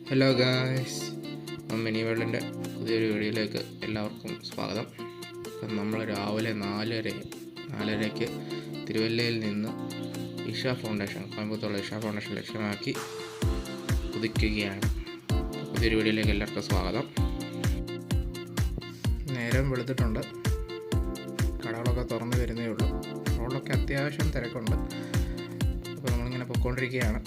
Hello guys, mini വേൾഡിൻ്റെ പുതിയൊരു വീഡിയോയിലേക്ക് എല്ലാവർക്കും സ്വാഗതം. അപ്പം നമ്മൾ രാവിലെ 4:30ക്ക് തിരുവല്ലയിൽ നിന്ന് കോയമ്പത്തൂരുള്ള ഇഷ ഫൗണ്ടേഷൻ ലക്ഷ്യമാക്കി കുതിക്കുകയാണ്. പുതിയൊരു വീഡിയോയിലേക്ക് എല്ലാവർക്കും സ്വാഗതം. നേരം വെളുത്തിട്ടുണ്ട്, കടകളൊക്കെ തുറന്നു വരുന്നേ ഉള്ളൂ. റോഡൊക്കെ അത്യാവശ്യം തിരക്കുണ്ട്. അപ്പോൾ നമ്മളിങ്ങനെ പൊയ്ക്കൊണ്ടിരിക്കുകയാണ്.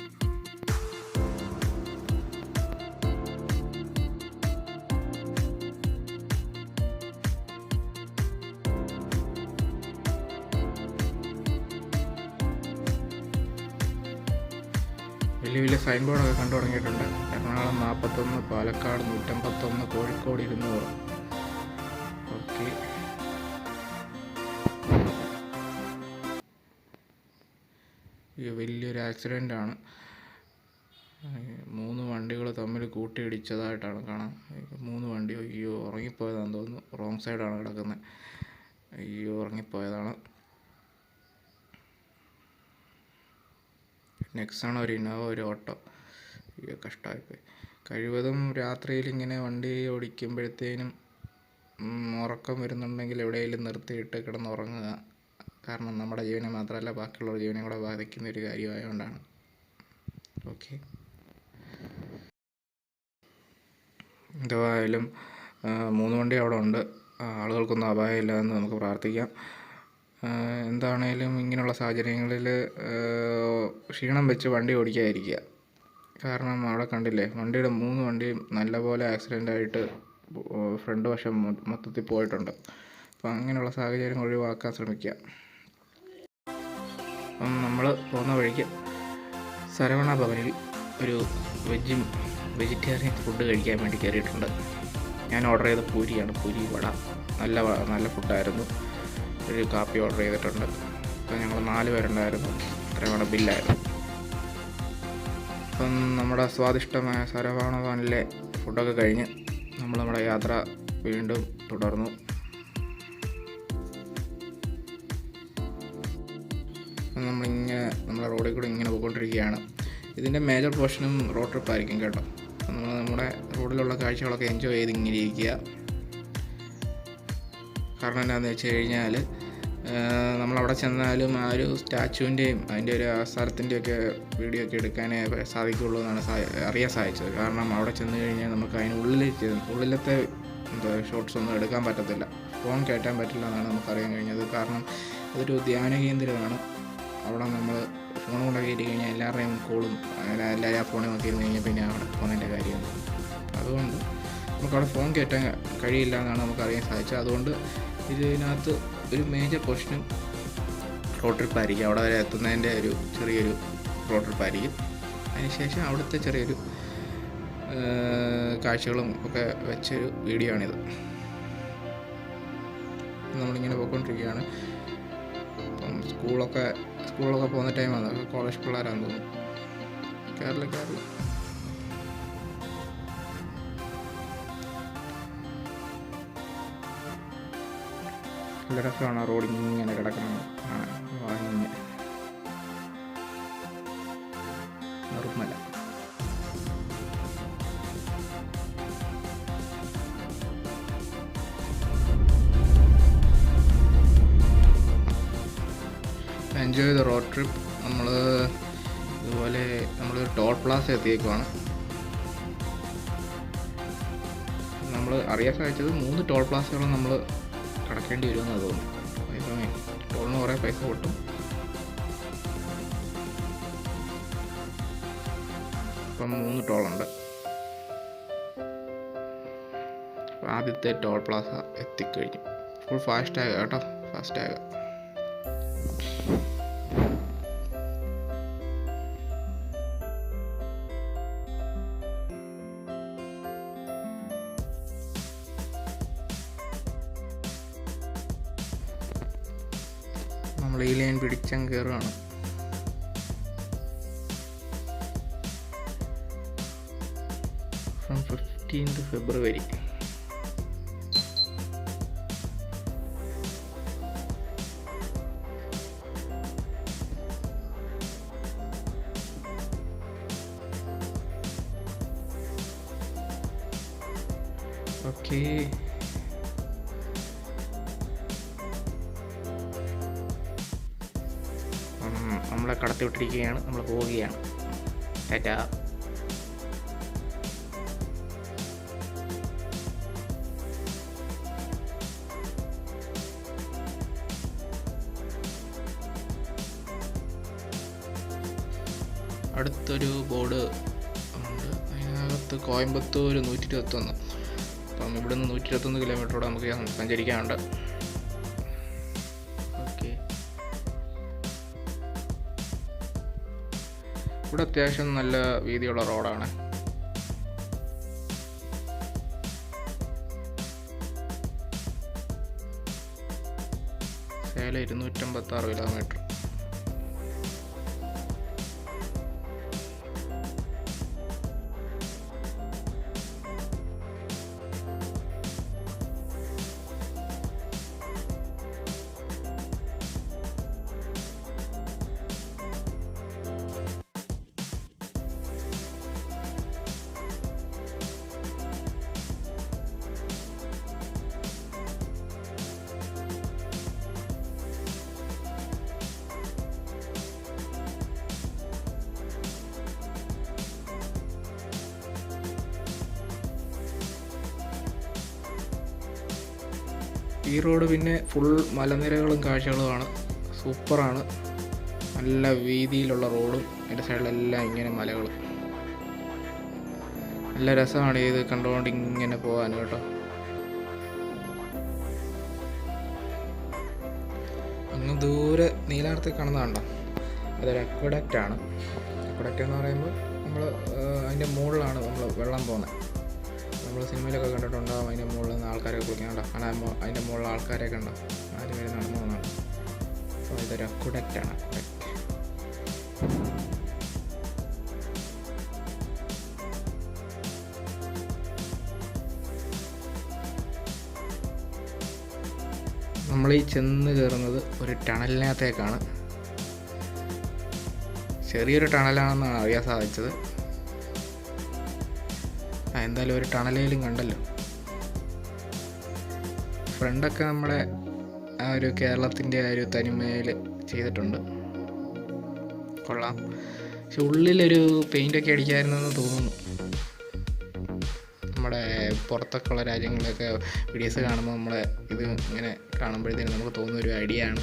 വലിയ വലിയ സൈൻ ബോർഡൊക്കെ കണ്ടു തുടങ്ങിയിട്ടുണ്ട്. എറണാകുളം 41, പാലക്കാട് 151, കോഴിക്കോട് 200. ഓക്കെ, വലിയൊരു ആക്സിഡൻ്റാണ്. 3 വണ്ടികൾ തമ്മിൽ കൂട്ടിയിടിച്ചതായിട്ടാണ് കാണാം. 3 വണ്ടി ഉറങ്ങിപ്പോയതാണെന്ന് തോന്നുന്നു. റോങ് സൈഡാണ് കിടക്കുന്നത്. ഉറങ്ങിപ്പോയതാണ്. നെക്സാണ്, ഒരു ഇന്നോവ, ഒരു ഓട്ടോ. കഷ്ടമായിപ്പോയി. കഴിവതും രാത്രിയിൽ ഇങ്ങനെ വണ്ടി ഓടിക്കുമ്പോഴത്തേനും ഉറക്കം വരുന്നുണ്ടെങ്കിൽ എവിടെയെങ്കിലും നിർത്തിയിട്ട് കിടന്നുറങ്ങുക. കാരണം നമ്മുടെ ജീവനെ മാത്രമല്ല ബാക്കിയുള്ള ജീവനെ കൂടെ ബാധിക്കുന്ന ഒരു കാര്യമായതുകൊണ്ടാണ്. ഓക്കെ, എന്തായാലും 3 വണ്ടി അവിടെ ഉണ്ട്. ആളുകൾക്കൊന്നും അപായമില്ല എന്ന് നമുക്ക് പ്രാർത്ഥിക്കാം. എന്താണേലും ഇങ്ങനെയുള്ള സാഹചര്യങ്ങളിൽ ക്ഷീണം വെച്ച് വണ്ടി ഓടിക്കാതിരിക്കുക. കാരണം അവിടെ കണ്ടില്ലേ, 3 വണ്ടിയും നല്ലപോലെ ആക്സിഡൻ്റായിട്ട് ഫ്രണ്ട് വശം മൊത്തത്തിൽ പോയിട്ടുണ്ട്. അപ്പം അങ്ങനെയുള്ള സാഹചര്യം ഒഴിവാക്കാൻ ശ്രമിക്കുക. അപ്പം നമ്മൾ പോകുന്ന വഴിക്ക് സരവണ ഭവനിൽ ഒരു വെജിറ്റേറിയൻ ഫുഡ് കഴിക്കാൻ വേണ്ടി കയറിയിട്ടുണ്ട്. ഞാൻ ഓർഡർ ചെയ്ത പൂരിയാണ്, പൂരി വട. നല്ല ഫുഡായിരുന്നു. ഒരു കാപ്പി ഓർഡർ ചെയ്തിട്ടുണ്ട്. അപ്പോൾ ഞങ്ങൾ 4 പേരുണ്ടായിരുന്നു. അത്രയാണ് ബില്ലായിരുന്നു. അപ്പം നമ്മുടെ സ്വാദിഷ്ടമായ സരവണ ഭവനിലെ ഫുഡൊക്കെ കഴിഞ്ഞ് നമ്മുടെ യാത്ര വീണ്ടും തുടർന്നു. നമ്മളെ റോഡിൽ കൂടെ ഇങ്ങനെ പോയിക്കൊണ്ടിരിക്കുകയാണ്. ഇതിൻ്റെ മേജർ പോർഷനും റോഡ് ട്രിപ്പ് ആയിരിക്കും കേട്ടോ. നമ്മൾ നമ്മുടെ റോഡിലുള്ള കാഴ്ചകളൊക്കെ എൻജോയ് ചെയ്ത് ഇങ്ങനെ ഇരിക്കുക. കാരണം എന്താണെന്ന് വെച്ച് കഴിഞ്ഞാൽ നമ്മളവിടെ ചെന്നാലും ആ ഒരു സ്റ്റാച്ചുവിൻ്റെയും അതിൻ്റെ ഒരു സ്ഥലത്തിൻ്റെയൊക്കെ വീഡിയോ ഒക്കെ എടുക്കാനേ സാധിക്കുള്ളൂ എന്നാണ് അറിയാൻ സാധിച്ചത്. കാരണം അവിടെ ചെന്ന് കഴിഞ്ഞാൽ നമുക്ക് ഉള്ളിലത്തെ ഷോട്ട്സ് ഒന്നും എടുക്കാൻ പറ്റത്തില്ല, ഫോൺ കയറ്റാൻ പറ്റില്ല എന്നാണ് നമുക്കറിയാൻ കഴിഞ്ഞത്. കാരണം അതൊരു ധ്യാന കേന്ദ്രമാണ്. അവിടെ നമ്മൾ ഫോൺ കൊണ്ടൊക്കെ കയറ്റി കഴിഞ്ഞാൽ എല്ലാവരുടെയും കോളും എല്ലാവരും ആ ഫോണിൽ നോക്കി ഇരുന്ന് കഴിഞ്ഞാൽ പിന്നെ അവിടെ ഫോണിൻ്റെ കാര്യമാണ്. അതുകൊണ്ട് നമുക്കവിടെ ഫോൺ കയറ്റാൻ കഴിയില്ല എന്നാണ് നമുക്കറിയാൻ സാധിച്ചത്. അതുകൊണ്ട് ഇതിനകത്ത് ഒരു മേജർ പോർഷനും റോഡ് ട്രിപ്പായിരിക്കും. അവിടെ വരെ എത്തുന്നതിൻ്റെ ഒരു ചെറിയൊരു റോഡ് ട്രിപ്പായിരിക്കും. അതിനുശേഷം അവിടുത്തെ ചെറിയൊരു കാഴ്ചകളും ഒക്കെ വെച്ചൊരു വീഡിയോ ആണിത്. നമ്മളിങ്ങനെ പോയിക്കൊണ്ടിരിക്കുകയാണ്. അപ്പം സ്കൂളൊക്കെ പോകുന്ന ടൈമാണ്. കോളേജ് പിള്ളേരാണെന്ന് തോന്നുന്നു. കേരള നല്ല രസമാണ് റോഡ് ഇങ്ങനെ കിടക്കണം. വാങ്ങി Nirmala. Enjoy the road trip. ഇതുപോലെ നമ്മളൊരു ടോൾ പ്ലാസ എത്തിയേക്കുവാണ്. നമ്മൾ അറിയാൻ സാധിച്ചത് 3 ടോൾ പ്ലാസകളും നമ്മൾ കടക്കേണ്ടി വരുമെന്ന് തോന്നുന്നു. അതേസമേ ടോളിന് കുറേ പൈസ പൊട്ടും. ഇപ്പം 3 ടോളുണ്ട്. ആദ്യത്തെ ടോൾ പ്ലാസ എത്തിക്കഴിഞ്ഞു. ഫുൾ ഫാസ്റ്റാഗ് കേട്ടോ, ഫാസ്റ്റാഗ്. നമ്മൾ ഈ ലൈൻ പിടിച്ചങ്ങ് കയറുകയാണ്. From 15th February. ഓക്കെ, നമ്മളെ കടത്തി വിട്ടിരിക്കുകയാണ്, നമ്മൾ പോവുകയാണ്. ടാറ്റാ. അടുത്തൊരു ബോർഡ് ഉണ്ട്, അതിനകത്ത് കോയമ്പത്തൂർ 121. അപ്പം ഇവിടുന്ന് 121 കിലോമീറ്ററോടെ നമുക്ക് സഞ്ചരിക്കാനുണ്ട്. ഓക്കെ, ഇവിടെ അത്യാവശ്യം നല്ല വീതിയുള്ള റോഡാണ്. സേലം 256 കിലോമീറ്റർ. ഈ റോഡ് പിന്നെ ഫുൾ മലനിരകളും കാഴ്ചകളുമാണ്, സൂപ്പറാണ്. നല്ല വീതിയിലുള്ള റോഡും അതിൻ്റെ സൈഡിലെല്ലാം ഇങ്ങനെ മലകളും. നല്ല രസമാണ് ഇത് കണ്ടുകൊണ്ട് ഇങ്ങനെ പോകാൻ കേട്ടോ. അങ്ങ് ദൂരെ നീലാർത്തി കാണുന്നതുണ്ടോ, അതൊരു അക്വഡക്റ്റാണ്. അക്വഡക്റ്റ് എന്ന് പറയുമ്പോൾ നമ്മൾ അതിൻ്റെ മുകളിലാണ് നമ്മൾ വെള്ളം പോകുന്നത്. നമ്മൾ സിനിമയിലൊക്കെ കണ്ടിട്ടുണ്ടാകും, അതിൻ്റെ മുകളിൽ നിന്ന് ആൾക്കാരൊക്കെ കുളിക്കാനുണ്ടോ, അങ്ങനെ അതിൻ്റെ മുകളിൽ ആൾക്കാരൊക്കെ ഉണ്ടോ, ആരും വരെ നടന്നു പോകുന്നതാണ്. അപ്പോൾ ഇതൊരു അക്വഡക്റ്റാണ്. അക്വഡക്റ്റ് നമ്മൾ ഈ ചെന്ന് കയറുന്നത് ഒരു ടണലിനകത്തേക്കാണ്. ചെറിയൊരു ടണലാണെന്നാണ് അറിയാൻ സാധിച്ചത്. എന്തായാലും ഒരു ടണലേലും കണ്ടല്ലോ. ഫ്രണ്ടൊക്കെ നമ്മുടെ ആ ഒരു കേരളത്തിൻ്റെ ആ ഒരു തനിമയിൽ ചെയ്തിട്ടുണ്ട്, കൊള്ളാം. പക്ഷെ ഉള്ളിലൊരു പെയിൻ്റൊക്കെ അടിക്കാമായിരുന്നെന്ന് തോന്നുന്നു. നമ്മുടെ പുറത്തൊക്കെ ഉള്ള രാജ്യങ്ങളിലൊക്കെ വീഡിയോസ് കാണുമ്പോൾ നമ്മളെ ഇത് ഇങ്ങനെ കാണുമ്പോഴത്തേനും നമുക്ക് തോന്നുന്ന ഒരു ഐഡിയ ആണ്.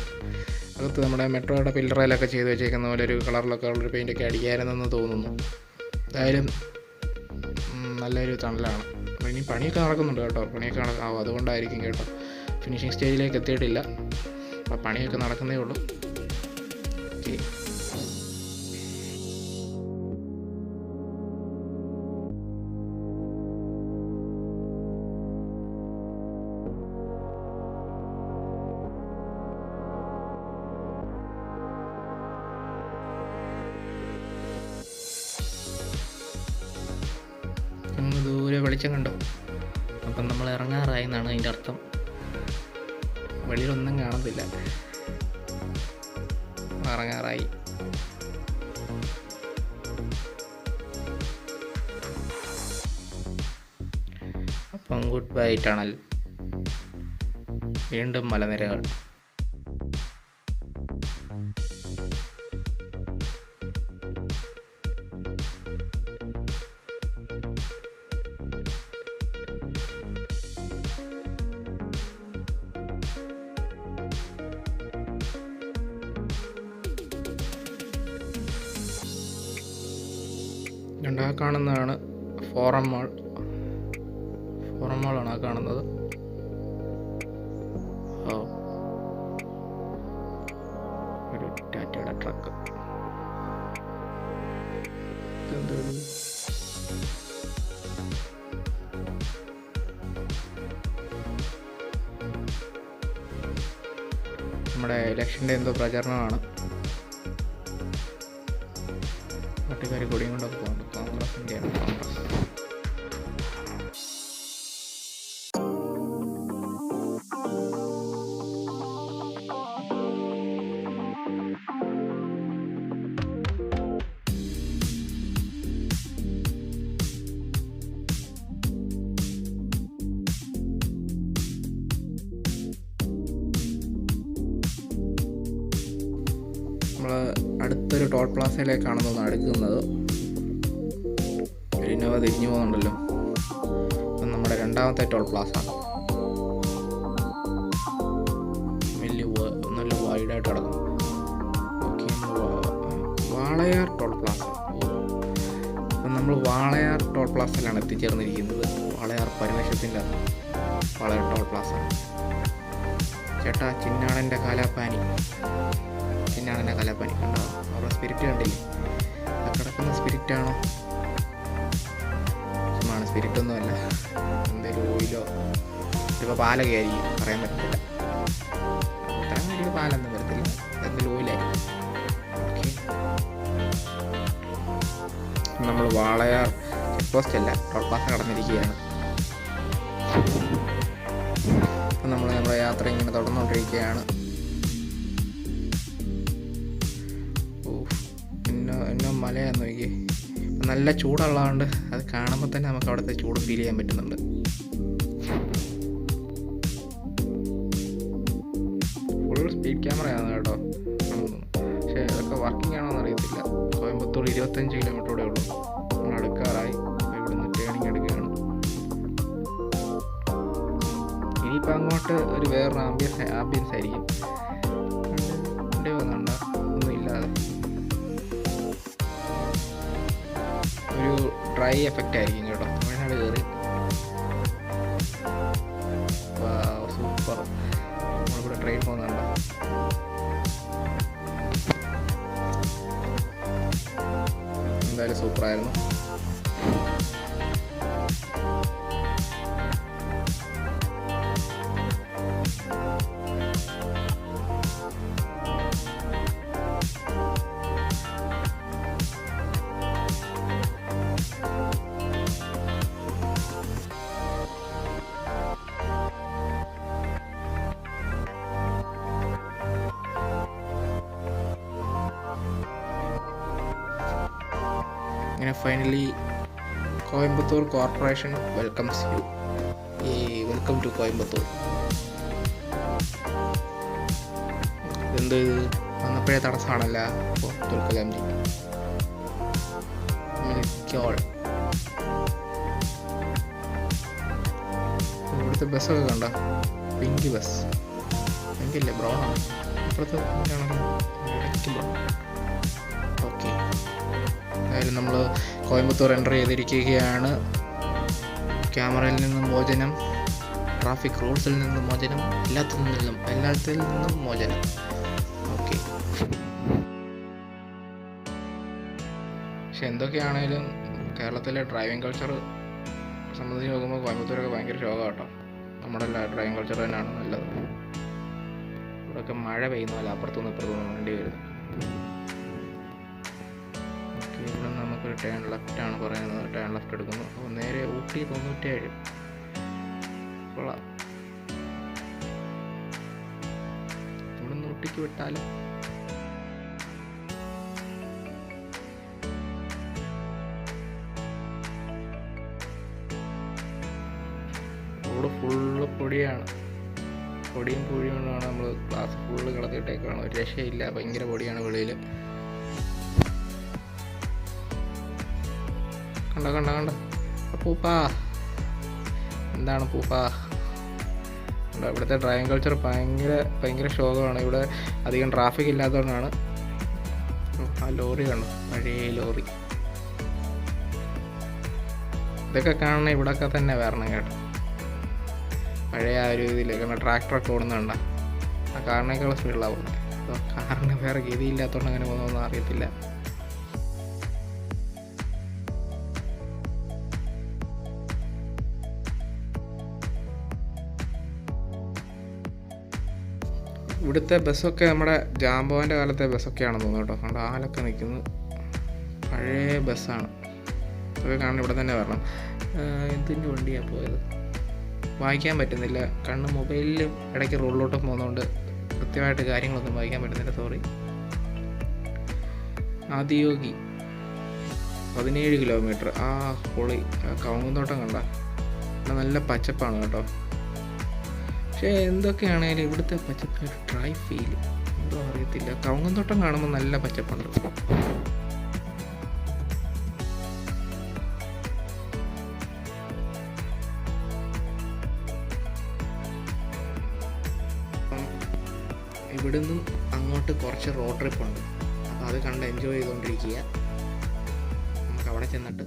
അകത്ത് നമ്മുടെ മെട്രോയുടെ പില്ലറയിലൊക്കെ ചെയ്ത് വെച്ചേക്കുന്ന പോലെ ഒരു കളറിലൊക്കെ ഉള്ളൊരു പെയിൻ്റൊക്കെ അടിക്കാമായിരുന്നെന്ന് തോന്നുന്നു. എന്തായാലും നല്ലൊരു തണലാണ്. അപ്പോൾ ഇനി പണിയൊക്കെ നടക്കുന്നുണ്ട് കേട്ടോ, പണിയൊക്കെ നടക്കാവും, അതുകൊണ്ടായിരിക്കും കേട്ടോ. ഫിനിഷിങ് സ്റ്റേജിലേക്ക് എത്തിയിട്ടില്ല, അപ്പോൾ പണിയൊക്കെ നടക്കുന്നേ ഉള്ളൂ. ഓക്കെ, അങ്ങ് ദൂരെ വെളിച്ചം കണ്ടോ. അപ്പം നമ്മൾ ഇറങ്ങാറായി എന്നാണ് അതിൻ്റെ അർത്ഥം. വെളിയിലൊന്നും കാണുന്നില്ല, ഇറങ്ങാറായി. അപ്പം ഗുഡ് ബൈ ടണൽ. വീണ്ടും മലനിരകൾ. ആ കാണുന്നതാണ് ഫോറം മാൾ. ഫോറം മാളാണ് ആ കാണുന്നത്. ഒരു ടാറ്റയുടെ ട്രക്ക്. നമ്മുടെ ഇലക്ഷൻ്റെ എന്തോ പ്രചരണമാണ്. പാർട്ടിക്കാർ കൊടിയും കൊണ്ടൊക്കെ പോകുന്നുണ്ട്. കോൺഗ്രസിൻ്റെയാണ്, കോൺഗ്രസ്. അടുത്തൊരു ടോൾ പ്ലാസയിലേക്കാണെന്ന് തോന്നുന്നു അടുക്കുന്നത്. ഒരു ഇന്നോവ തിരിഞ്ഞു പോകുന്നുണ്ടല്ലോ. അപ്പം നമ്മുടെ രണ്ടാമത്തെ ടോൾ പ്ലാസ നല്ല വൈഡായിട്ട് കിടക്കും. Okay, Walayar toll plaza. അപ്പം നമ്മൾ വാളയാർ ടോൾ പ്ലാസയിലാണ് എത്തിച്ചേർന്നിരിക്കുന്നത്. വാളയാർ പരമേശ്വരത്തിൻ്റെ വാളയാർ ടോൾ പ്ലാസ. ചേട്ടാ, ചിന്നാടൻ്റെ കാലാപ്പാനി കണ്ടോ? അവരുടെ സ്പിരിറ്റ് കണ്ടില്ലേ? ആ കിടക്കുന്ന സ്പിരിറ്റാണോ? ചുമ്മാണ്, സ്പിരിറ്റൊന്നുമല്ല, എന്തെങ്കിലും ഓയിലോ ഇപ്പോൾ പാലൊക്കെ ആയിരിക്കും, പറയാൻ പറ്റത്തില്ല. അത്രയും വലിയ പാലൊന്നും വരത്തില്ല, എന്തെങ്കിലും ഓയിലായിരിക്കും. ഓക്കെ, നമ്മൾ വാളയാർ ചെക്ക് പോസ്റ്റ് അല്ല, ടോൾ പ്ലാസ കടന്നിരിക്കുകയാണ്. അപ്പം നമ്മൾ നമ്മുടെ യാത്ര ഇങ്ങനെ തുടർന്നുകൊണ്ടിരിക്കുകയാണ്. എന്നോ മലയാന്ന് നോക്കിയേ. നല്ല ചൂടുള്ളതുകൊണ്ട് അത് കാണുമ്പോൾ തന്നെ നമുക്ക് അവിടുത്തെ ചൂട് ഫീൽ ചെയ്യാൻ പറ്റുന്നുണ്ട്. ഫുൾ സ്പീഡ് ക്യാമറയാണ് കേട്ടോ, പക്ഷേ അതൊക്കെ വർക്കിംഗ് ആണോ എന്ന് അറിയത്തില്ല. കോയമ്പത്തൂർ 25 കിലോമീറ്ററോടെ ഉള്ളൂ. നമ്മൾ അടുക്കാറായി. ഇവിടുന്ന് ടേണിങ് എടുക്കുകയാണ്. ഇനിയിപ്പോൾ അങ്ങോട്ട് ഒരു വേറൊരു ആംബിയൻസ് ആയിരിക്കും. വണ്ടി വന്നുണ്ടോ? ഒന്നും ഇല്ലാതെ ഒരു ഡ്രൈ എഫക്റ്റ് ആയിരിക്കും കേട്ടോ. തമിഴ്നാട് കയറി സൂപ്പർ. നമ്മളിവിടെ ട്രെയിൻ പോകുന്നുണ്ടോ? എന്തായാലും സൂപ്പറായിരുന്നു. അങ്ങനെ finally Coimbatore corporation welcomes you. Welcome to Coimbatore. എന്ത് വന്നപ്പോഴേ തടസ്സമാണല്ല. അബ്ദുൽ കലാം ജി ഇവിടുത്തെ ബസ്സൊക്കെ കണ്ട, പിങ്ക് ബസ്. പിങ്കില്ലേ, ബ്രൗൺ ആണ്. ഇപ്പോഴത്തെ ബ്രൗൺ. ഓക്കെ, എന്തായാലും നമ്മൾ കോയമ്പത്തൂർ എൻ്റർ ചെയ്തിരിക്കുകയാണ്. ക്യാമറയിൽ നിന്നും മോചനം, ട്രാഫിക് റൂൾസിൽ നിന്നും മോചനം, എല്ലാത്തിൽ നിന്നും മോചനം. ഓക്കെ, പക്ഷെ എന്തൊക്കെയാണേലും കേരളത്തിലെ ഡ്രൈവിംഗ് കൾച്ചർ സംബന്ധിച്ച് നോക്കുമ്പോൾ കോയമ്പത്തൂരൊക്കെ ഭയങ്കര ശോകം കേട്ടോ. നമ്മുടെ ഡ്രൈവിംഗ് കൾച്ചർ തന്നെയാണ് നല്ലത്. ഇവിടെയൊക്കെ മഴ പെയ്യുന്നതല്ല, അപ്പുറത്തുനിന്ന് ഇപ്പുറത്തുനിന്ന് വണ്ടി വരുന്നത്. ഇവിടെ നമുക്കൊരു ടേൺ ലെഫ്റ്റ് ആണ് പറയുന്നത്. ടേൺ ലെഫ്റ്റ് എടുക്കുന്നു. അപ്പോൾ നേരെ ഊട്ടി 97. കൊള്ളാം. ഇവിടെ നിന്ന് ഊട്ടിക്ക് വിട്ടാലും ഇവിടെ ഫുള്ള് പൊടിയാണ്. പൊടിയും പൊടിയും കൊണ്ടാണ് നമ്മൾ ക്ലാസ് ഫുള്ള് കളത്തിയിട്ടേക്കാണ്. ഒരു രക്ഷയില്ല, ഭയങ്കര പൊടിയാണ് വെളിയിൽ. കണ്ട പൂപ്പാ, എന്താണ് പൂപ്പാ? ഇവിടുത്തെ ഡ്രൈവിംഗ് കൾച്ചർ ഭയങ്കര ശോകമാണ്. ഇവിടെ അധികം ട്രാഫിക് ഇല്ലാത്തതുകൊണ്ടാണ്. ആ ലോറി കണ്ടു, പഴയ ലോറി. ഇതൊക്കെ കാണണേ ഇവിടെയൊക്കെ തന്നെ വരണം കേട്ടോ. പഴയ ആ ഒരു ഇതിലേക്ക് ട്രാക്ടറൊക്കെ ഓടുന്നുണ്ട. ആ കാറിനേക്കാൾ സ്പീഡിലാണ് പോകുന്നത്. അപ്പോൾ കാറിന് വേറെ ഗതിയില്ലാത്തതുകൊണ്ട് അങ്ങനെ പോകുന്നൊന്നും അറിയത്തില്ല. ഇവിടുത്തെ ബസ്സൊക്കെ നമ്മുടെ ജാംബോൻ്റെ കാലത്തെ ബസ്സൊക്കെയാണെന്ന് തോന്നുന്നു കേട്ടോ. അതുകൊണ്ട് ആലൊക്കെ നിൽക്കുന്നു. പഴയ ബസ്സാണ്. അതൊക്കെ കാണാൻ ഇവിടെ തന്നെ വരണം. എന്തിൻ്റെ വണ്ടിയാണ് പോയത് വായിക്കാൻ പറ്റുന്നില്ല. കണ്ണ് മൊബൈലിൽ ഇടയ്ക്ക് റോഡിലോട്ട് പോകുന്നതുകൊണ്ട് കൃത്യമായിട്ട് കാര്യങ്ങളൊന്നും വായിക്കാൻ പറ്റുന്നില്ല. സോറി. ആദിയോഗി 17 കിലോമീറ്റർ. ആ പൊളി. കവുങ്ങുന്തോട്ടം കണ്ട നല്ല പച്ചപ്പാണ് കേട്ടോ. പക്ഷേ എന്തൊക്കെയാണെങ്കിലും ഇവിടുത്തെ പച്ചപ്പ് ഡ്രൈ ഫീൽ എന്തോ അറിയത്തില്ല. കവുങ്ങുംതോട്ടം കാണുമ്പോൾ നല്ല പച്ചപ്പുണ്ട്. ഇവിടുന്നും അങ്ങോട്ട് കുറച്ച് റോഡ് ട്രിപ്പുണ്ട്. അപ്പോൾ അത് കണ്ട് എൻജോയ് ചെയ്തുകൊണ്ടിരിക്കുക. നമുക്ക് അവിടെ ചെന്നിട്ട്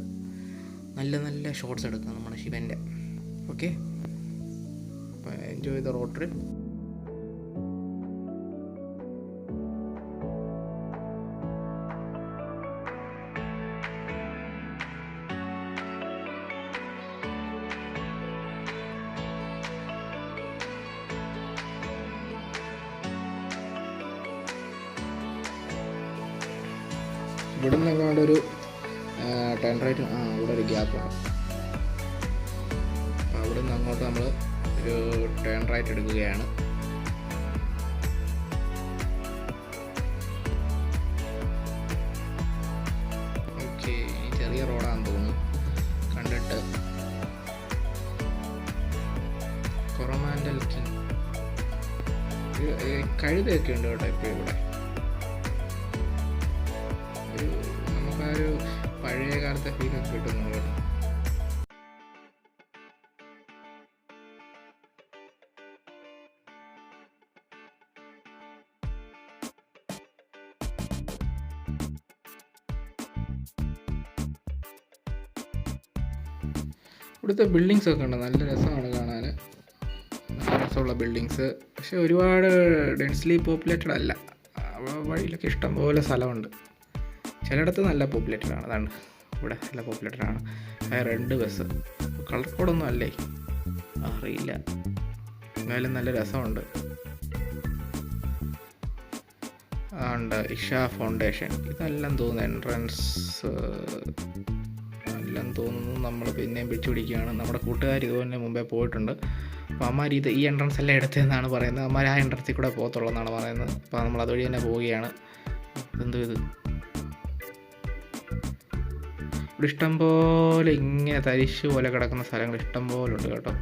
നല്ല നല്ല ഷോട്ട്സ് എടുക്കാം നമ്മുടെ ശിവൻ്റെ. ഓക്കെ, അപ്പോൾ എൻജോയ് ദ റോഡ് ട്രിപ്പ്. ഇവിടെ നിന്ന് അങ്ങോട്ട് ഒരു റൈറ്റ്, ഇവിടെ ഒരു ഗ്യാപ്പാണ്. അവിടെ നിന്ന് അങ്ങോട്ട് നമ്മൾ ഒരു ടേൺ റൈറ്റ് എടുക്കുകയാണ്. ഓക്കെ, ചെറിയ റോഡാണെന്ന് തോന്നുന്നു കണ്ടിട്ട്. കൊറമാൻഡൽ കിങ് കഴുതയൊക്കെ ഉണ്ട് കേട്ടോ ഇപ്പോൾ ഇവിടെ. നമുക്കൊരു പഴയ കാലത്തെ ഫീലൊക്കെ കിട്ടുന്നു കേട്ടോ. ഇവിടുത്തെ ബിൽഡിങ്സ് ഒക്കെ ഉണ്ട്, നല്ല രസമാണ് കാണാൻ. നല്ല രസമുള്ള ബിൽഡിങ്സ്, പക്ഷെ ഒരുപാട് ഡെൻസ്ലി പോപ്പുലേറ്റഡ് അല്ല. വഴിയിലൊക്കെ ഇഷ്ടം പോലെ സ്ഥലമുണ്ട്. ചിലയിടത്ത് നല്ല പോപ്പുലേറ്റഡ് ആണ്. അതാണ് ഇവിടെ നല്ല പോപ്പുലേറ്റഡ് ആണ്. റെഡ് ബസ് കളർ കോഡൊന്നും അല്ലേ, അറിയില്ല. എന്നാലും നല്ല രസമുണ്ട്. അതുകൊണ്ട് ഇഷ ഫൗണ്ടേഷൻ ഇതെല്ലാം തോന്നുന്നു എൻട്രൻസ് എല്ലാം തോന്നുന്നു. നമ്മൾ പിന്നെയും പിടിച്ചുപിടിക്കുകയാണ്. നമ്മുടെ കൂട്ടുകാർ ഇതുപോലെ മുമ്പേ പോയിട്ടുണ്ട്. അപ്പോൾ അമ്മാർ ഈ എൻട്രൻസ് എല്ലാം എടുത്തതെന്നാണ് പറയുന്നത്. അമ്മാർ ആ എൻട്രൻസിൽ കൂടെ പോകത്തുള്ളൂ എന്നാണ് പറയുന്നത്. അപ്പോൾ നമ്മൾ അതുവഴി തന്നെ പോവുകയാണ്. എന്തോ ഇത് ഇവിടെ ഇഷ്ടംപോലെ ഇങ്ങനെ തരിശ് പോലെ കിടക്കുന്ന സ്ഥലങ്ങൾ ഇഷ്ടംപോലെ ഉണ്ട് കേട്ടോ.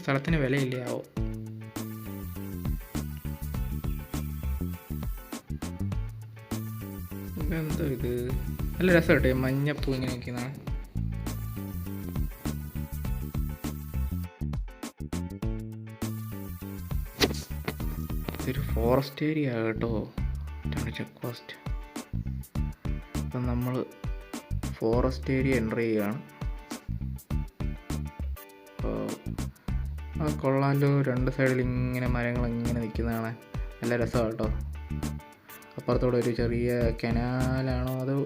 സ്ഥലത്തിന് വിലയില്ലാവോ? എന്തോ ഇത് നല്ല രസം കേട്ടോ, മഞ്ഞപ്പൂ ഇങ്ങനെ നിൽക്കുന്ന. ഇതൊരു ഫോറസ്റ്റ് ഏരിയ കേട്ടോ, ചെക്ക് പോസ്റ്റ്. അപ്പം നമ്മൾ ഫോറസ്റ്റ് ഏരിയ എൻ്റർ ചെയ്യുകയാണ്. അപ്പോൾ കൊള്ളാലോ, രണ്ട് സൈഡിൽ ഇങ്ങനെ മരങ്ങൾ ഇങ്ങനെ നിൽക്കുന്നതാണ്. നല്ല രസമാണ് കേട്ടോ. അപ്പുറത്തോടെ ഒരു ചെറിയ കനാലാണോ അതോ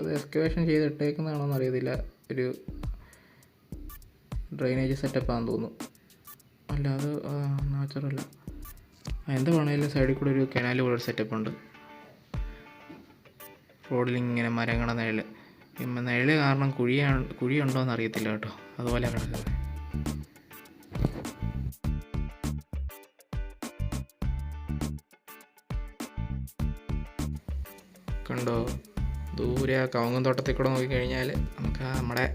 അത് എക്സ്കവേഷൻ ചെയ്തിട്ടേക്കുന്നതാണോ എന്നറിയത്തില്ല. ഒരു ഡ്രെയിനേജ് സെറ്റപ്പാണെന്ന് തോന്നുന്നു. അല്ല, അത് നാച്ചുറല്ല. എന്താ വേണമെങ്കിലും സൈഡിൽ കൂടെ ഒരു കനാൽ പോലെ ഒരു സെറ്റപ്പ് ഉണ്ട്. റോഡിലിങ്ങനെ മരങ്ങളുടെ നിഴൽ കാരണം കുഴിയുണ്ടോയെന്ന് അറിയത്തില്ല കേട്ടോ. അതുപോലെ കിടക്കുന്നത് കണ്ടോ. ദൂരെ ആ കവുങ്ങുംതോട്ടത്തിൽ കൂടെ നോക്കിക്കഴിഞ്ഞാൽ നമുക്ക് നമ്മുടെ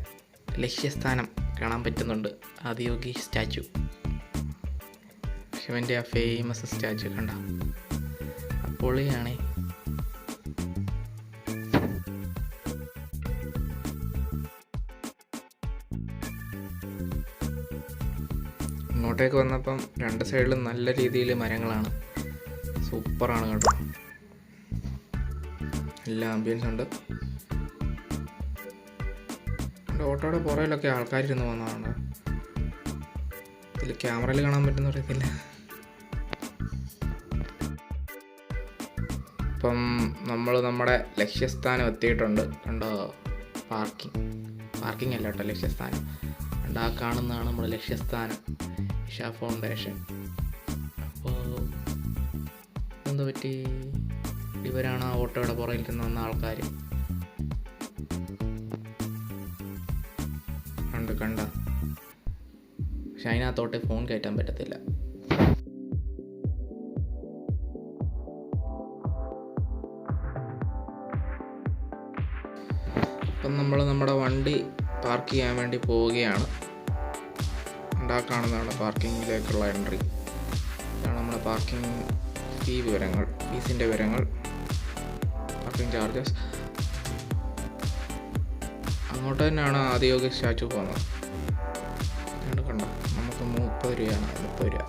ലക്ഷ്യസ്ഥാനം കാണാൻ പറ്റുന്നുണ്ട്. ആദിയോഗി സ്റ്റാച്ചു, ശിവൻ്റെ ആ ഫേമസ് സ്റ്റാച്ചു കണ്ട പൊളിയാണേ. ഇങ്ങോട്ടേക്ക് വന്നപ്പം രണ്ട് സൈഡിലും നല്ല രീതിയിൽ മരങ്ങളാണ്. സൂപ്പറാണ് കേട്ടോ. എല്ലാ ആംബിയൻസ് ഉണ്ട്. ഓട്ടോയുടെ പുറകിലൊക്കെ ആൾക്കാരിരുന്ന് വന്നതാണ്. ഇതിൽ ക്യാമറയിൽ കാണാൻ പറ്റുന്ന അറിയത്തില്ല. ഇപ്പം നമ്മൾ നമ്മുടെ ലക്ഷ്യസ്ഥാനം എത്തിയിട്ടുണ്ട്. കണ്ടോ, പാർക്കിംഗ് അല്ല കേട്ടോ ലക്ഷ്യസ്ഥാനം. കണ്ടോ, ആ കാണുന്നതാണ് നമ്മുടെ ലക്ഷ്യസ്ഥാനം, ഇഷ ഫൗണ്ടേഷൻ. അപ്പോൾ എന്ത് പറ്റി, ഇവരാണ് ആ ഓട്ടോയുടെ പുറകിൽ നിന്ന് വന്ന ആൾക്കാർ. കണ്ട പക്ഷെ അതിനകത്തോട്ട് ഫോൺ കയറ്റാൻ പറ്റത്തില്ല. അപ്പം നമ്മൾ നമ്മുടെ വണ്ടി പാർക്ക് ചെയ്യാൻ വേണ്ടി പോവുകയാണ്. കാണുന്നതാണ് പാർക്കിങ്ങിലേക്കുള്ള എൻട്രി. പാർക്കിംഗ് ഫീസിൻ്റെ വിവരങ്ങൾ, പാർക്കിംഗ് ചാർജസ്. അങ്ങോട്ട് തന്നെയാണ് ആദിയോഗി സ്റ്റാച്ചു പോകുന്നത്. കണ്ടോ, നമുക്ക് 30 രൂപയാണ്, 30 രൂപ.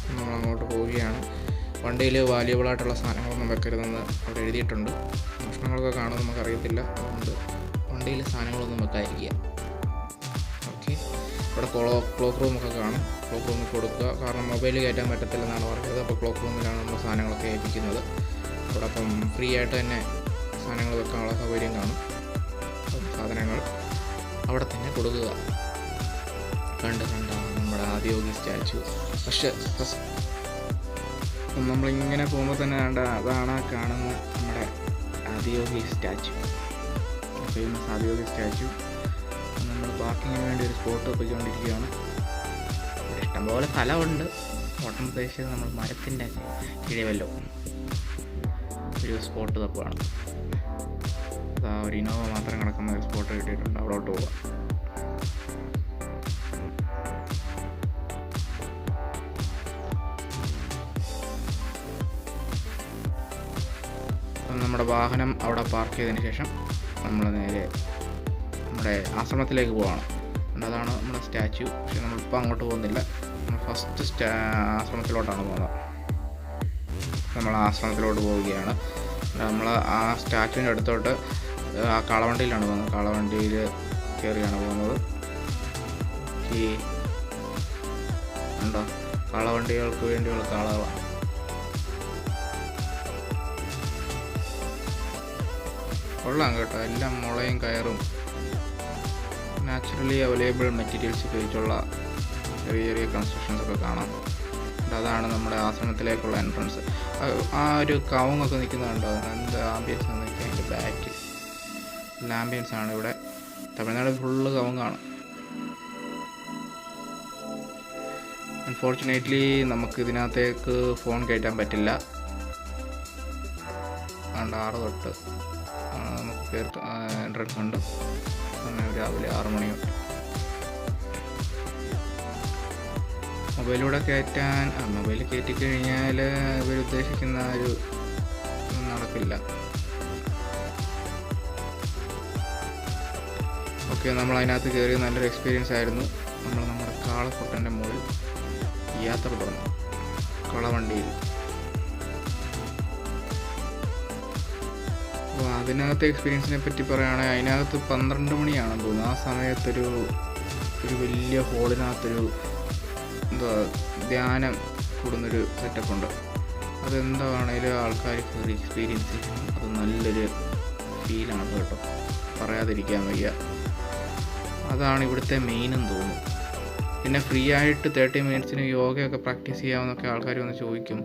നമ്മളങ്ങോട്ട് പോവുകയാണ്. വണ്ടിയിൽ വാല്യുബിളായിട്ടുള്ള സാധനങ്ങളൊന്നും വെക്കരുതെന്ന് അവിടെ എഴുതിയിട്ടുണ്ട്. ഭക്ഷണങ്ങളൊക്കെ കാണും, നമുക്കറിയത്തില്ല. അതുകൊണ്ട് വണ്ടിയിൽ സാധനങ്ങളൊന്നും വെക്കാതിരിക്കുക. ഓക്കെ, ഇവിടെ ക്ലോക്ക് റൂമൊക്കെ കാണും. ക്ലോക്ക് റൂമിൽ കൊടുക്കുക, കാരണം മൊബൈൽ കയറ്റാൻ പറ്റത്തില്ലെന്നാണ് പറഞ്ഞത്. അപ്പോൾ ക്ലോക്ക് റൂമിലാണ് നമ്മൾ സാധനങ്ങളൊക്കെ ഏൽപ്പിക്കുന്നത്. അവിടെ അപ്പം ഫ്രീ ആയിട്ട് തന്നെ സാധനങ്ങൾ വെക്കാനുള്ള സൗകര്യം കാണും. സാധനങ്ങൾ അവിടെ തന്നെ കൊടുക്കുക. കണ്ട നമ്മുടെ ആദിയോഗി സ്റ്റാച്ചു. പക്ഷേ നമ്മളിങ്ങനെ പോകുമ്പോൾ തന്നെ അതാണ് കാണുന്ന നമ്മുടെ Adiyogi statue, famous Adiyogi statue. നമ്മൾ പാർക്കിങ്ങിന് വേണ്ടി ഒരു സ്പോട്ട് പോയിക്കൊണ്ടിരിക്കുകയാണ്. ഇവിടെ ഇഷ്ടംപോലെ സ്ഥലമുണ്ട്. ഓട്ടം ഉദ്ദേശിച്ചത് നമ്മൾ മരത്തിൻ്റെ കിഴവല്ലോ ഒരു സ്പോട്ട് തപ്പുകയാണ്. അതാ ഒരു ഇനോവ മാത്രം കിടക്കുന്ന ഒരു സ്പോട്ട് കിട്ടിയിട്ടുണ്ട്. അവിടോട്ട് പോവാം. നമ്മുടെ വാഹനം അവിടെ പാർക്ക് ചെയ്തതിന് ശേഷം നമ്മൾ നേരെ നമ്മുടെ ആശ്രമത്തിലേക്ക് പോവാണ്. അതാണ് നമ്മുടെ സ്റ്റാച്ചു. പക്ഷെ നമ്മളിപ്പോൾ അങ്ങോട്ട് പോകുന്നില്ല. നമ്മൾ ഫസ്റ്റ് ആശ്രമത്തിലോട്ടാണ് പോകുന്നത്. നമ്മൾ ആശ്രമത്തിലോട്ട് പോവുകയാണ്. നമ്മൾ ആ സ്റ്റാച്ചുവിൻ്റെ അടുത്തോട്ട് ആ കാളവണ്ടിയിലാണ് പോകുന്നത്. കാളവണ്ടിയിൽ കയറിയാണ് പോകുന്നത്. ഉണ്ടോ, കാളവണ്ടികൾക്ക് വേണ്ടിയുള്ള കാളകളാണ്. കൊള്ളാം കേട്ടോ, എല്ലാം മുളയും കയറും നാച്ചുറലി അവൈലബിൾ മെറ്റീരിയൽസ് ഉപയോഗിച്ചുള്ള ചെറിയ ചെറിയ കൺസ്ട്രക്ഷൻസ് ഒക്കെ കാണാം. അതാണ് നമ്മുടെ ആശ്രമത്തിലേക്കുള്ള എൻട്രൻസ്. ആ ഒരു കവുങ്ങൊക്കെ നിൽക്കുന്നുണ്ടോ, എന്ത് ആംബിയൻസ് എന്നൊക്കെ. അതിൻ്റെ ബാക്ക് നല്ല ആംബിയൻസ് ആണ്. ഇവിടെ തമിഴ്നാട് ഫുള്ള് കവുങ്ങാണ്. അൺഫോർച്ചുനേറ്റ്ലി നമുക്ക് ഇതിനകത്തേക്ക് ഫോൺ കയറ്റാൻ പറ്റില്ല. 6 തൊട്ട് നമുക്ക് എൻട്രൻസ് ഉണ്ട്. സമയം രാവിലെ 6 മണി തൊട്ട്. മൊബൈലിലൂടെ മൊബൈൽ കയറ്റിക്കഴിഞ്ഞാൽ ഇവരുദ്ദേശിക്കുന്ന ഒരു നടക്കില്ല. ഓക്കെ, നമ്മൾ അതിനകത്ത് കയറി നല്ലൊരു എക്സ്പീരിയൻസ് ആയിരുന്നു. നമ്മൾ നമ്മുടെ കാളക്കൊട്ടൻ്റെ മുകളിൽ യാത്ര തുടങ്ങി കളവണ്ടിയിൽ. അപ്പോൾ അതിനകത്തെ എക്സ്പീരിയൻസിനെ പറ്റി പറയുകയാണെങ്കിൽ അതിനകത്ത് 12 മണിയാണെന്ന് തോന്നുന്നു. ആ സമയത്തൊരു വലിയ ഹോളിനകത്തൊരു ധ്യാനം കൂടുന്നൊരു സെറ്റപ്പുണ്ട്. അതെന്താണേലും ആൾക്കാർ കയറി എക്സ്പീരിയൻസ് ചെയ്യണം. അത് നല്ലൊരു ഫീലാണ് കേട്ടോ, പറയാതിരിക്കാൻ വയ്യ. അതാണ് ഇവിടുത്തെ മെയിനെന്ന് തോന്നുന്നു. പിന്നെ ഫ്രീ ആയിട്ട് 30 മിനിറ്റ്സിന് യോഗയൊക്കെ പ്രാക്ടീസ് ചെയ്യാമെന്നൊക്കെ ആൾക്കാർ വന്ന് ചോദിക്കും.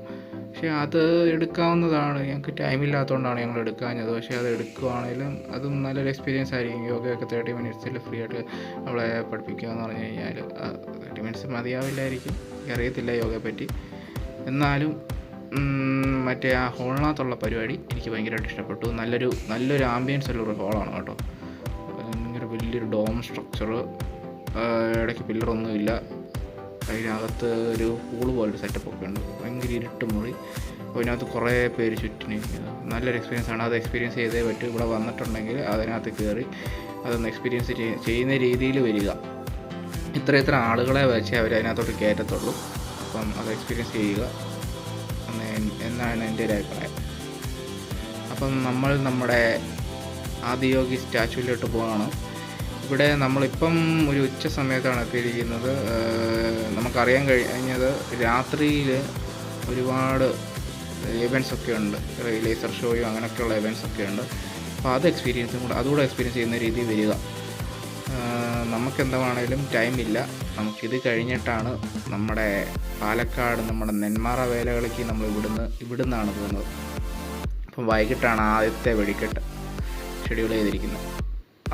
പക്ഷേ അത് എടുക്കാവുന്നതാണ്. ഞങ്ങൾക്ക് ടൈമില്ലാത്തതുകൊണ്ടാണ് ഞങ്ങൾ എടുക്കാഞ്ഞത്. പക്ഷേ അത് എടുക്കുകയാണെങ്കിലും അതും നല്ലൊരു എക്സ്പീരിയൻസ് ആയിരിക്കും. യോഗയൊക്കെ 30 മിനിറ്റ്സിൽ ഫ്രീ ആയിട്ട് നമ്മളെ പഠിപ്പിക്കുക എന്ന് പറഞ്ഞു കഴിഞ്ഞാൽ 30 മിനിറ്റ്സ് മതിയാവില്ലായിരിക്കും. എനിക്കറിയത്തില്ല യോഗയെ പറ്റി. എന്നാലും മറ്റേ ആ ഹോളിനകത്തുള്ള പരിപാടി എനിക്ക് ഭയങ്കരമായിട്ട് ഇഷ്ടപ്പെട്ടു. നല്ലൊരു ആംബിയൻസ് ഉള്ളൊരു ഹോളാണ് കേട്ടോ. ഭയങ്കര വലിയൊരു ഡോം സ്ട്രക്ചർ, ഇടയ്ക്ക് പില്ലറൊന്നുമില്ല. അതിനകത്ത് ഒരു പൂള് പോലൊരു സെറ്റപ്പൊക്കെ ഉണ്ട്. ഭയങ്കര ഇരുട്ട് മുറി. അതിനകത്ത് കുറേ പേര് ചുറ്റിന്. നല്ലൊരു എക്സ്പീരിയൻസ് ആണ്. അത് എക്സ്പീരിയൻസ് ചെയ്തേ പറ്റും. ഇവിടെ വന്നിട്ടുണ്ടെങ്കിൽ അതിനകത്ത് കയറി അതൊന്ന് എക്സ്പീരിയൻസ് ചെയ്യുന്ന രീതിയിൽ വരിക. ഇത്ര ആളുകളെ വെച്ച് അവർ അതിനകത്തോട്ട് കയറ്റത്തുള്ളൂ. അപ്പം അത് എക്സ്പീരിയൻസ് ചെയ്യുക എന്നാണ് എൻ്റെ ഒരു അഭിപ്രായം. അപ്പം നമ്മൾ നമ്മുടെ ആദിയോഗി സ്റ്റാച്ചുവിലോട്ട് പോവുകയാണ്. ഇവിടെ നമ്മളിപ്പം ഒരു ഉച്ച സമയത്താണ് എത്തിയിരിക്കുന്നത്. നമുക്കറിയാൻ കഴിഞ്ഞത് രാത്രിയിൽ ഒരുപാട് ഇവൻറ്റ്സൊക്കെ ഉണ്ട്. ലേസർ ഷോയും അങ്ങനെയൊക്കെയുള്ള ഇവൻറ്റ്സൊക്കെ ഉണ്ട്. അപ്പോൾ അത് അതുകൂടെ എക്സ്പീരിയൻസ് ചെയ്യുന്ന രീതിയിൽ വരിക. നമുക്കെന്താണെങ്കിലും ടൈമില്ല. നമുക്കിത് കഴിഞ്ഞിട്ടാണ് നമ്മുടെ പാലക്കാട് നമ്മുടെ നെന്മാറ വേലകളിക്ക് നമ്മൾ ഇവിടുന്നാണ് പോകുന്നത്. അപ്പം വൈകിട്ടാണ് ആദ്യത്തെ വെടിക്കെട്ട് ഷെഡ്യൂൾ ചെയ്തിരിക്കുന്നത്.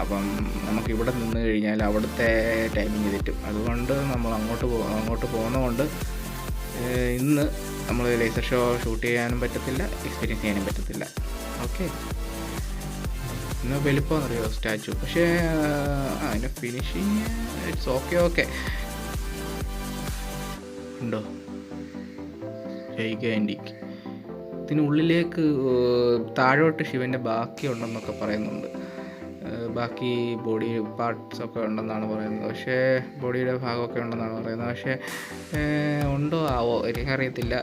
അപ്പം നമുക്കിവിടെ നിന്ന് കഴിഞ്ഞാൽ അവിടുത്തെ ടൈമിങ് തെറ്റും. അതുകൊണ്ട് നമ്മൾ അങ്ങോട്ട് പോകുന്നതുകൊണ്ട് ഇന്ന് നമ്മൾ ലേസർ ഷോ ഷൂട്ട് ചെയ്യാനും പറ്റത്തില്ല, എക്സ്പീരിയൻസ് ചെയ്യാനും പറ്റത്തില്ല. ഓക്കെ. എന്നാൽ വലിപ്പമെന്നറിയോ സ്റ്റാച്ചു. പക്ഷേ അതിൻ്റെ ഫിനിഷിങ് ഇറ്റ്സ് ഓക്കെ ഉണ്ടോ ജൈഗാൻറ്റിക്. ഇതിനുള്ളിലേക്ക് താഴോട്ട് ശിവൻ്റെ ബാക്കി ഉണ്ടെന്നൊക്കെ പറയുന്നുണ്ട്. ബാക്കി ബോഡി പാർട്സൊക്കെ ഉണ്ടെന്നാണ് പറയുന്നത്. പക്ഷേ ബോഡിയുടെ ഭാഗമൊക്കെ ഉണ്ടെന്നാണ് പറയുന്നത്. പക്ഷേ ഉണ്ടോ ആവോ എനിക്കറിയത്തില്ല.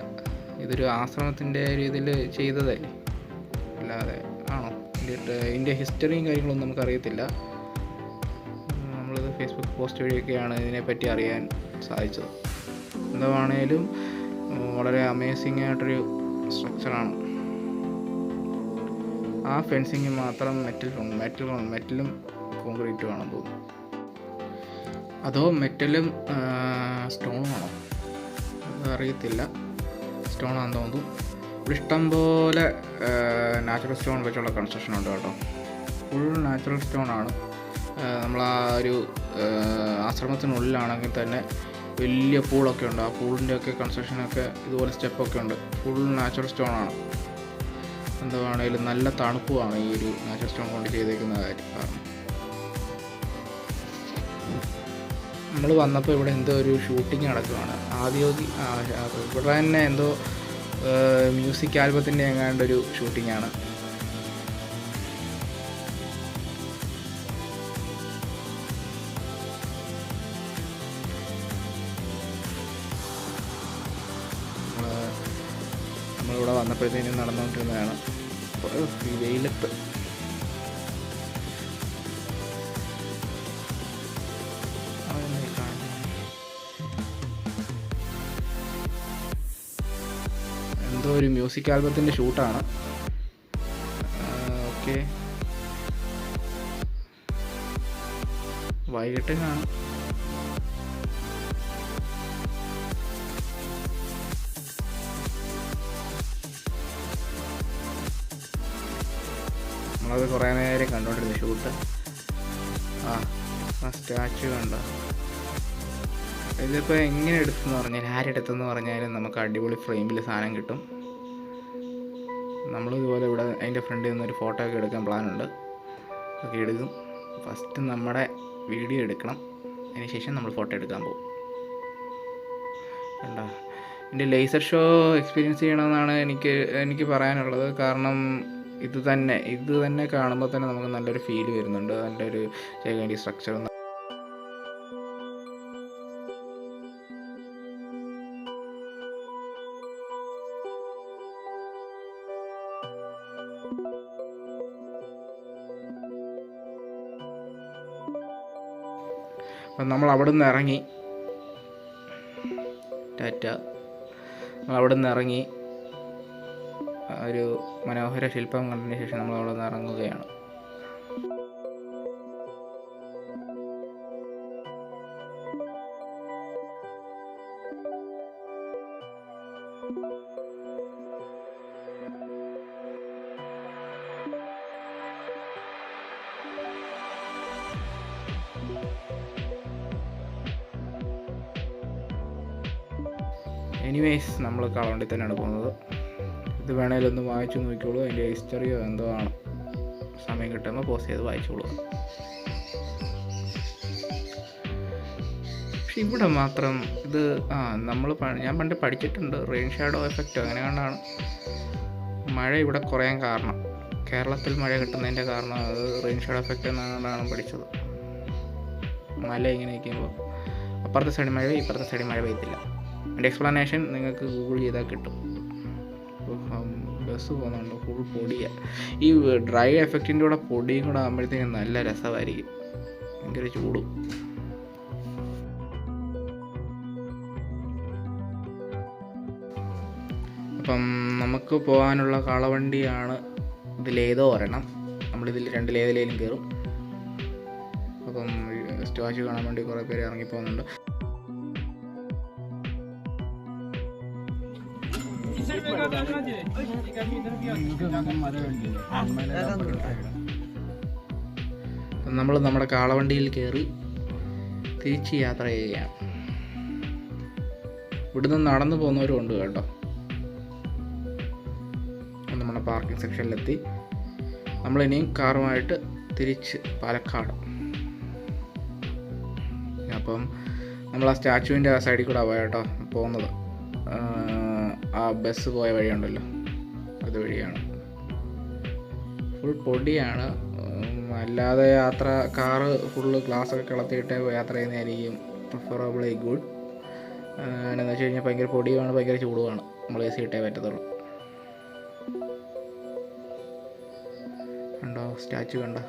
ഇതൊരു ആശ്രമത്തിൻ്റെ രീതിയിൽ ചെയ്തതല്ലേ, അല്ലാതെ ആണോ? ഇതിൻ്റെ ഹിസ്റ്ററിയും കാര്യങ്ങളൊന്നും നമുക്കറിയത്തില്ല. നമ്മളിത് ഫേസ്ബുക്ക് പോസ്റ്റ് വഴിയൊക്കെയാണ് ഇതിനെപ്പറ്റി അറിയാൻ സാധിച്ചത്. എന്താണേലും വളരെ അമേസിങ് ആയിട്ടൊരു സ്ട്രക്ചറാണ്. ആ ഫെൻസിങ് മാത്രം മെറ്റലും കോൺക്രീറ്റും ആണെന്ന് തോന്നുന്നു. അതോ മെറ്റലും സ്റ്റോണും ആണോ അതറിയത്തില്ല. സ്റ്റോണാണെന്ന് തോന്നുന്നു. ഇവിടെ ഇഷ്ടംപോലെ നാച്ചുറൽ സ്റ്റോൺ വെച്ചുള്ള കൺസ്ട്രക്ഷൻ ഉണ്ട് കേട്ടോ. ഫുൾ നാച്ചുറൽ സ്റ്റോണാണ്. നമ്മളാ ഒരു ആശ്രമത്തിനുള്ളിലാണെങ്കിൽ തന്നെ വലിയ പൂളൊക്കെ ഉണ്ട്. ആ പൂളിൻ്റെയൊക്കെ കൺസ്ട്രക്ഷനൊക്കെ ഇതുപോലെ സ്റ്റെപ്പൊക്കെ ഉണ്ട്. ഫുൾ നാച്ചുറൽ സ്റ്റോണാണ്. എന്താണെങ്കിലും നല്ല തണുപ്പുമാണ് ഈ ഒരു നാച്ചുറൽ സ്റ്റോൺ കൊണ്ട് ചെയ്തേക്കുന്ന കാര്യം. കാരണം നമ്മൾ വന്നപ്പോൾ ഇവിടെ എന്തോ ഒരു ഷൂട്ടിങ് നടക്കുകയാണ്. ഇവിടെ തന്നെ എന്തോ മ്യൂസിക് ആൽബത്തിൻ്റെ എങ്ങാണ്ടൊരു ഷൂട്ടിങ്ങാണ്. നമ്മളിവിടെ വന്നപ്പോഴത്തേനും നടന്നുകൊണ്ടിരുന്നതാണ്. ഈ വെയിലത്ത് എന്തോ ഒരു മ്യൂസിക് ആൽബത്തിൻ്റെ ഷൂട്ടാണ്. ഓക്കെ, വൈകിട്ട് കാണും. നമ്മളത് കുറേ നേരം കണ്ടുകൊണ്ടിരുന്നു ഷൂട്ട്. ആ സ്റ്റാച്ചു കണ്ടോ? ഇതിപ്പോൾ എങ്ങനെ എടുത്തെന്ന് പറഞ്ഞാൽ ആരെടുത്തെന്ന് പറഞ്ഞാലും നമുക്ക് അടിപൊളി ഫ്രെയിമിൽ സാധനം കിട്ടും. നമ്മളിതുപോലെ ഇവിടെ അതിൻ്റെ ഫ്രണ്ടിൽ നിന്നൊരു ഫോട്ടോ ഒക്കെ എടുക്കാൻ പ്ലാനുണ്ട്. ഒക്കെ എടുക്കും. ഫസ്റ്റ് നമ്മുടെ വീഡിയോ എടുക്കണം, അതിന് ശേഷം നമ്മൾ ഫോട്ടോ എടുക്കാൻ പോകും. കണ്ടോ? എൻ്റെ ലേസർ ഷോ എക്സ്പീരിയൻസ് ചെയ്യണമെന്നാണ് എനിക്ക് പറയാനുള്ളത്. കാരണം ഇത് തന്നെ കാണുമ്പോൾ തന്നെ നമുക്ക് നല്ലൊരു ഫീൽ വരുന്നുണ്ട്. നല്ലൊരു ജൈഗാൻറ്റിക് സ്ട്രക്ചർ. അപ്പം നമ്മൾ അവിടെ നിന്ന് ഇറങ്ങി. നമ്മളവിടെ നിന്ന് ഇറങ്ങി ഒരു മനോഹര ശില്പം കണ്ടതിന് ശേഷം നമ്മൾ അവിടെ നിന്ന് ഇറങ്ങുകയാണ്. എനിവേസ് നമ്മൾ കളവണ്ടി തന്നെയാണ് പോകുന്നത്. ഇത് വേണേലും ഒന്ന് വായിച്ചു നോക്കിക്കോളൂ. അതിൻ്റെ ഹിസ്റ്ററിയോ എന്തോ ആണ്. സമയം കിട്ടുമ്പോൾ പോസ്റ്റ് ചെയ്ത് വായിച്ചോളൂ. പക്ഷെ ഇവിടെ മാത്രം ഇത് ഞാൻ പണ്ട് പഠിച്ചിട്ടുണ്ട്. റെയിൻ ഷാഡോ എഫക്റ്റ് അങ്ങനെ കണ്ടാണ് മഴ ഇവിടെ കുറയാൻ കാരണം. കേരളത്തിൽ മഴ കിട്ടുന്നതിൻ്റെ കാരണം അത് റെയിൻ ഷാഡോ എഫക്റ്റ് എന്നാണ് പഠിച്ചത്. മല ഇങ്ങനെ നിൽക്കുമ്പോൾ അപ്പുറത്തെ സൈഡ് മഴ ഇപ്പുറത്തെ സൈഡ് മഴ പെയ്യത്തില്ല. അതിൻ്റെ എക്സ്പ്ലനേഷൻ നിങ്ങൾക്ക് ഗൂഗിൾ ചെയ്താൽ കിട്ടും. ബസ് പോകുന്നുണ്ട്, ഫുൾ പൊടിയാണ്. ഈ ഡ്രൈ എഫക്റ്റിൻ്റെ കൂടെ പൊടിയും കൂടെ ആകുമ്പോഴത്തേക്കും നല്ല രസമായിരിക്കും. ഭയങ്കര ചൂടും. അപ്പം നമുക്ക് പോകാനുള്ള കാളവണ്ടിയാണ് ഇതിലേതോ ഒരെണ്ണം. നമ്മളിതിൽ രണ്ടിലേതിലേലും കയറും. അപ്പം സ്റ്റാച്ചു കാണാൻ വേണ്ടി കുറേ പേര് ഇറങ്ങിപ്പോകുന്നുണ്ട്. നമ്മൾ നമ്മുടെ കാളവണ്ടിയിൽ കയറി തിരിച്ച് യാത്ര ചെയ്യുകയാണ്. ഇവിടുന്ന് നടന്നു പോകുന്നവരും ഉണ്ട് കേട്ടോ. നമ്മുടെ പാർക്കിംഗ് സെക്ഷനിലെത്തി. നമ്മളിനിയും കാറുമായിട്ട് തിരിച്ച് പാലക്കാട്. അപ്പം നമ്മൾ ആ സ്റ്റാച്ചുവിൻ്റെ ആ സൈഡിൽ കൂടെ പോയ കേട്ടോ പോകുന്നത്. ആ ബസ് പോയ വഴിയുണ്ടല്ലോ, അതുവഴിയാണ്. ഫുൾ പൊടിയാണ്. അല്ലാതെ കാറ് ഫുള്ള് ഗ്ലാസ്സൊക്കെ കിളത്തിയിട്ട് യാത്ര ചെയ്യുന്നതായിരിക്കും പ്രിഫറബിളി ഗുഡ്. എന്താണെന്ന് വെച്ച് കഴിഞ്ഞാൽ ഭയങ്കര പൊടിയുമാണ്, ഭയങ്കര ചൂടുമാണ്. നമ്മൾ AC ഇട്ടേ പറ്റത്തുള്ളൂ. കണ്ടോ സ്റ്റാച്ചു കണ്ടോ?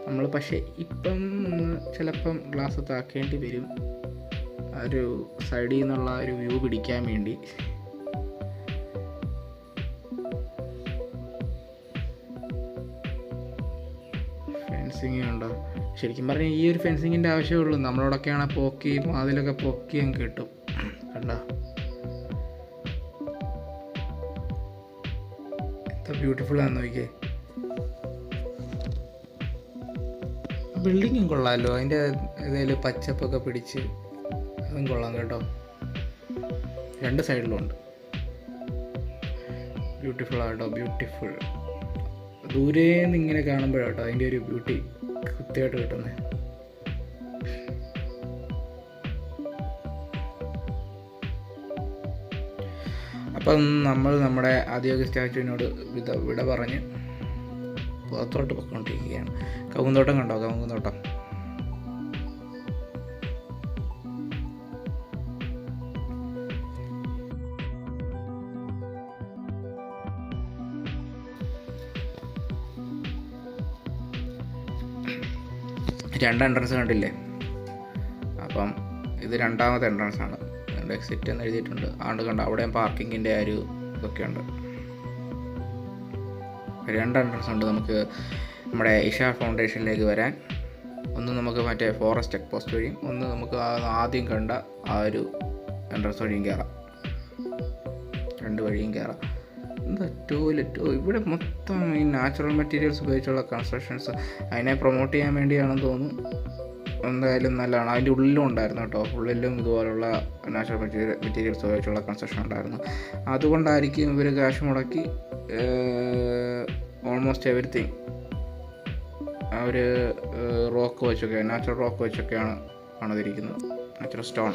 നമ്മൾ പക്ഷേ ഇപ്പം ചിലപ്പം ഗ്ലാസ് താക്കേണ്ടി വരും, ഒരു സൈഡിൽ നിന്നുള്ള ഒരു വ്യൂ പിടിക്കാൻ വേണ്ടി. ഫെൻസിങ് ഉണ്ടോ? ശരിക്കും പറഞ്ഞാൽ ഈ ഒരു ഫെൻസിങ്ങിൻ്റെ ആവശ്യമുള്ളൂ. നമ്മളോടൊക്കെയാണ് പൊക്കി അതിലൊക്കെ പൊക്കി അങ്ങ് കിട്ടും. കണ്ടോ എത്ര ബ്യൂട്ടിഫുൾ ആണെന്ന് നോക്കിയേ. ബിൽഡിങ്ങും കൊള്ളാമല്ലോ, അതിൻ്റെ ഏതെങ്കിലും പച്ചപ്പൊക്കെ പിടിച്ച് അതും കൊള്ളാം കേട്ടോ. രണ്ട് സൈഡിലും ഉണ്ട്. ബ്യൂട്ടിഫുൾ ആട്ടോ, ബ്യൂട്ടിഫുൾ. ദൂരേന്ന് ഇങ്ങനെ കാണുമ്പോഴാട്ടോ അതിൻ്റെ ഒരു ബ്യൂട്ടി കൃത്യമായിട്ട് കിട്ടുന്നത്. അപ്പം നമ്മൾ നമ്മുടെ ആദിയോഗി സ്റ്റാച്ചുവിനോട് വിട പറഞ്ഞ് പുറത്തോട്ട് പൊയ്ക്കൊണ്ടിരിക്കുകയാണ്. കവുങ്ങുന്തോട്ടം കണ്ടോ? കവുങ്ങുന്തോട്ടം. രണ്ട് എൻട്രൻസ് കണ്ടില്ലേ? അപ്പം ഇത് രണ്ടാമത്തെ എൻട്രൻസ് ആണ്. എക്സിറ്റ് എന്ന് എഴുതിയിട്ടുണ്ട്. ആണ്ട് കണ്ടോ, അവിടെയും പാർക്കിങ്ങിൻ്റെ ഒരു ഇതൊക്കെ ഉണ്ട്. രണ്ട് എൻട്രൻസ് ഉണ്ട് നമുക്ക് നമ്മുടെ ഇഷ ഫൗണ്ടേഷനിലേക്ക് വരാൻ. ഒന്ന് നമുക്ക് മറ്റേ ഫോറസ്റ്റ് ചെക്ക് പോസ്റ്റ് വഴിയും, ഒന്ന് നമുക്ക് ആദ്യം കണ്ട ആ ഒരു എൻട്രൻസ് വഴിയും കയറാം. രണ്ട് വഴിയും കയറാം. എന്താ ടോയ്ലറ്റ്? ഇവിടെ മൊത്തം ഈ നാച്ചുറൽ മെറ്റീരിയൽസ് ഉപയോഗിച്ചുള്ള കൺസ്ട്രക്ഷൻസ്. അതിനെ പ്രൊമോട്ട് ചെയ്യാൻ വേണ്ടിയാണെന്ന് തോന്നുന്നു. എന്തായാലും നല്ലതാണ്. അതിൻ്റെ ഉള്ളിലും ഉണ്ടായിരുന്നു കേട്ടോ, ഉള്ളിലും ഇതുപോലുള്ള നാച്ചുറൽ മെറ്റീരിയൽസ് ഉപയോഗിച്ചുള്ള കൺസ്ട്രക്ഷൻ ഉണ്ടായിരുന്നു. അതുകൊണ്ടായിരിക്കും ഇവർ കാശ് മുടക്കി ഓൾമോസ്റ്റ് എവരിത്തിങ് അവർ റോക്ക് വെച്ചൊക്കെ, നാച്ചുറൽ റോക്ക് വെച്ചൊക്കെയാണ് പണിതിരിക്കുന്നത്. Natural stone.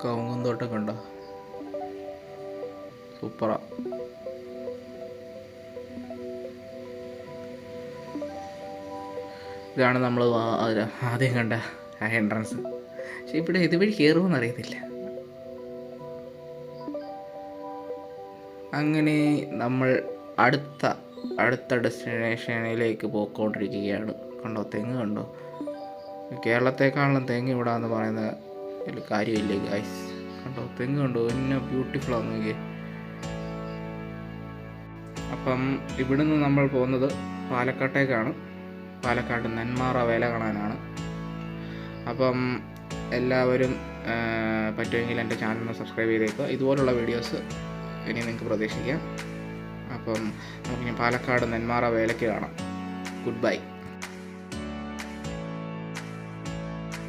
കവുങ്ങുന്തോട്ടം കണ്ടോ? സൂപ്പറാ. ഇതാണ് നമ്മൾ ആദ്യം കണ്ട ആ എൻട്രൻസ്. പക്ഷെ ഇവിടെ ഇതുവഴി കയറുമെന്ന് അറിയത്തില്ല. അങ്ങനെ നമ്മൾ അടുത്ത ഡെസ്റ്റിനേഷനിലേക്ക് പോയിക്കൊണ്ടിരിക്കുകയാണ്. കണ്ടോ തെങ്ങ് കണ്ടോ? കേരളത്തെക്കാളും തെങ്ങ് ഇവിടാന്ന് പറയുന്ന കാര്യമില്ലേ ഗൈസ്? കണ്ടോ തെങ്ങ് കണ്ടോ? എന്നെ ബ്യൂട്ടിഫുൾ ആണെന്ന് നോക്കിയേ. അപ്പം ഇവിടുന്ന് നമ്മൾ പോകുന്നത് പാലക്കാട്ടേക്കാണ്. പാലക്കാട് നെന്മാറ വേല കാണാനാണ്. അപ്പം എല്ലാവരും പറ്റുമെങ്കിൽ എൻ്റെ ചാനൽ സബ്സ്ക്രൈബ് ചെയ്തേക്കുക. ഇതുപോലുള്ള വീഡിയോസ് ഇനി നിങ്ങൾക്ക് പ്രതീക്ഷിക്കാം. അപ്പം നമുക്കിനി പാലക്കാട് നെന്മാറ വേലയ്ക്ക് കാണാം. Good bye.